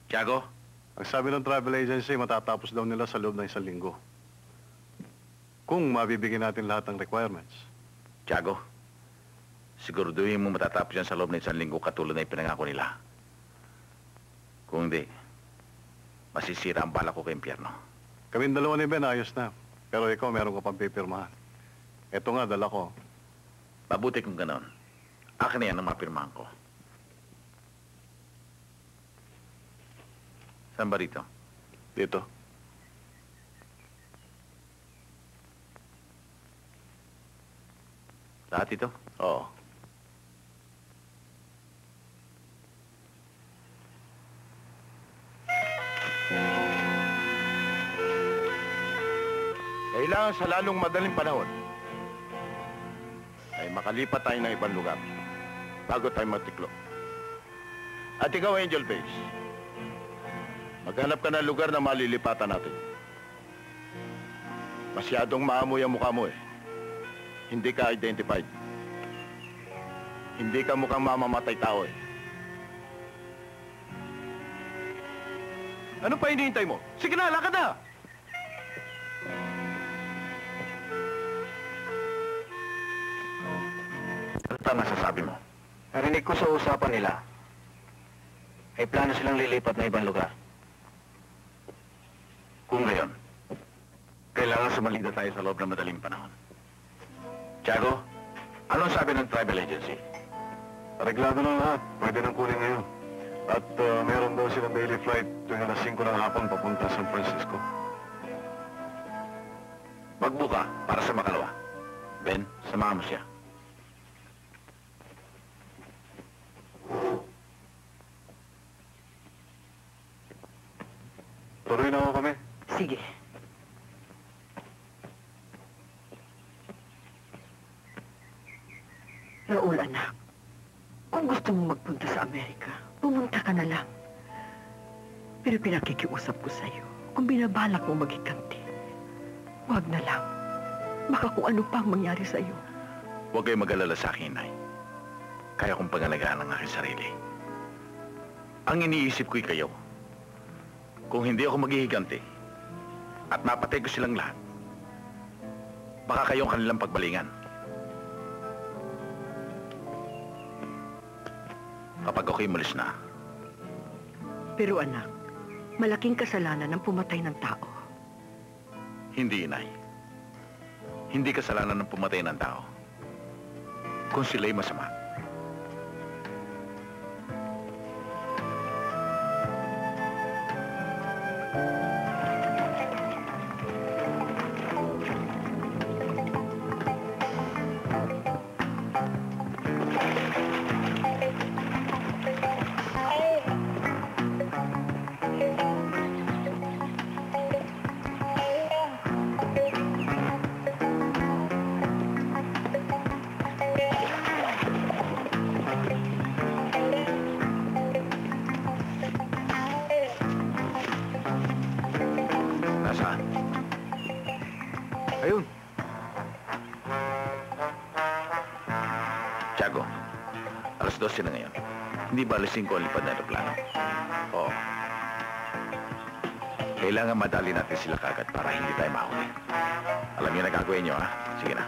Tiago? Ang sabi ng travel agency, matatapos daw nila sa loob ng 1 linggo. Kung mabibigyan natin lahat ng requirements. Tiago, siguraduhin mo matatapos yan sa loob ng 1 linggo katulad na ipinangako nila. Kung hindi, masisira ang bala ko kay impyerno. Kaming dalawa ni Ben, ayos na. Pero ikaw, meron ka pang pipirmahan. Ito nga, dala ko. Mabuti kung ganon. Akin na yan ang mapirmahan ko. Saan ba rito? Dito. Lahat ito? Oo. Kailangan sa lalong madaling panahon ay makalipat tayo ng ibang lugar bago tayo matiklo. At ikaw, Angel Face, maghanap ka ng lugar na malilipatan natin. Masyadong maamoy ang mukha mo eh. Hindi ka identified. Hindi ka mukhang mamamatay tao eh. Ano pa hinihintay mo? Sige na, lakad na! Ano pa masasabi mo? Narinig ko sa usapan nila, ay plano silang lilipat na ibang lugar. Kung gayon, kailangan sumalida tayo sa loob ng madaling panahon. Tiago, anong sabi ng travel agency? Areglado na lahat. Pwede nang kunin ngayon. At meron daw silang daily flight tuwing alas 5 ng hapon papunta San Francisco. Magbuka para sa makalawa. Ben, samahan mo siya. Tuloy na ako kami. Sige. Raul, anak. Kung gusto mong magpunta sa Amerika, pumunta ka na lang. Pero pinakikiusap ko sa'yo, kung binabalak mo maghiganti, huwag na lang. Baka kung ano pa ang mangyari sa'yo. Huwag kayong mag-alala sa akin, Nay. Kaya kong pangalagaan ang aking sarili. Ang iniisip ko'y kayo. Kung hindi ako maghihiganti at mapatay ko silang lahat, baka kayong kanilang pagbalingan. Kapag ako'y malis na. Pero anak, malaking kasalanan ang pumatay ng tao. Hindi, Inay. Hindi kasalanan ng pumatay ng tao. Kung sila'y masama. Nasaan? Ayun. Tiago, alas 12 na ngayon. Hindi ba alas 5 ang lipad na aeroplano? Oo. Kailangan madali natin sila kagad para hindi tayo mahuli. Alam niyo na gagawin niyo, ha? Sige na.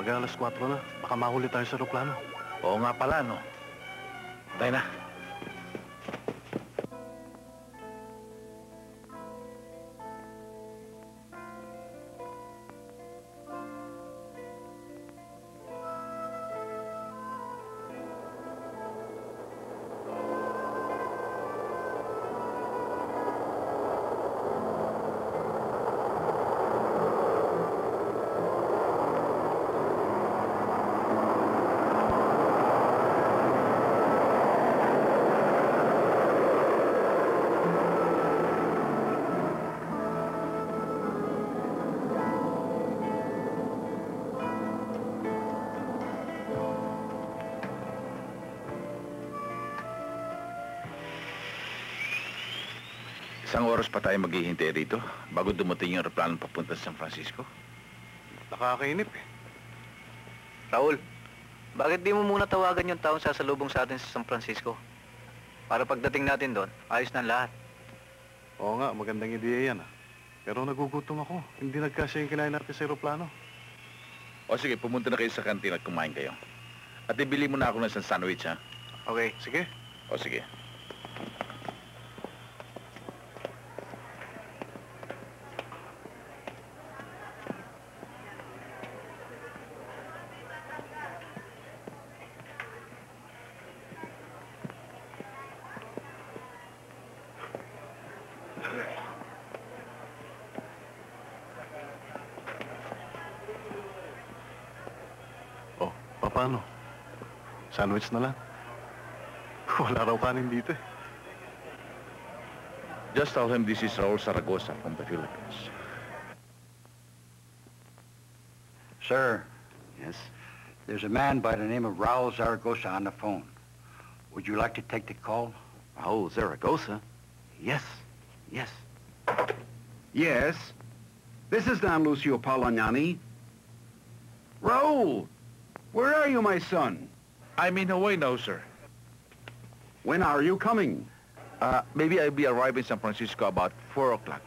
Pag alas 4 na, baka mahuli tayo sa aeroplano. Oo nga pala, no? Tayo na. Isang oras pa tayo maghihintay rito bago dumating yung aeroplano papunta sa San Francisco. Nakakainip eh. Raul, bakit di mo muna tawagan yung taong sasalubong sa atin sa San Francisco? Para pagdating natin doon, ayos na ang lahat. Oo nga, magandang ideya yan ah. Pero nagugutom ako. Hindi nagkasya yung kinain natin sa aeroplano. O sige, pumunta na kayo sa kantin at kumain kayo. At ibili mo na ako ng isang sandwich, ha? Okay. Sige. O sige. Oh, paano? Sandwich na lang. Wala raw kanin dito eh. Just tell him this is Raul Zaragoza from the Philippines. Sir, yes, there's a man by the name of Raul Zaragoza on the phone. Would you like to take the call? Raul Zaragoza? Yes, yes. Yes. This is Don Lucio Palagnani. Raul, where are you, my son? I'm in Hawaii now, sir. When are you coming? Maybe I'll be arriving in San Francisco about 4 o'clock.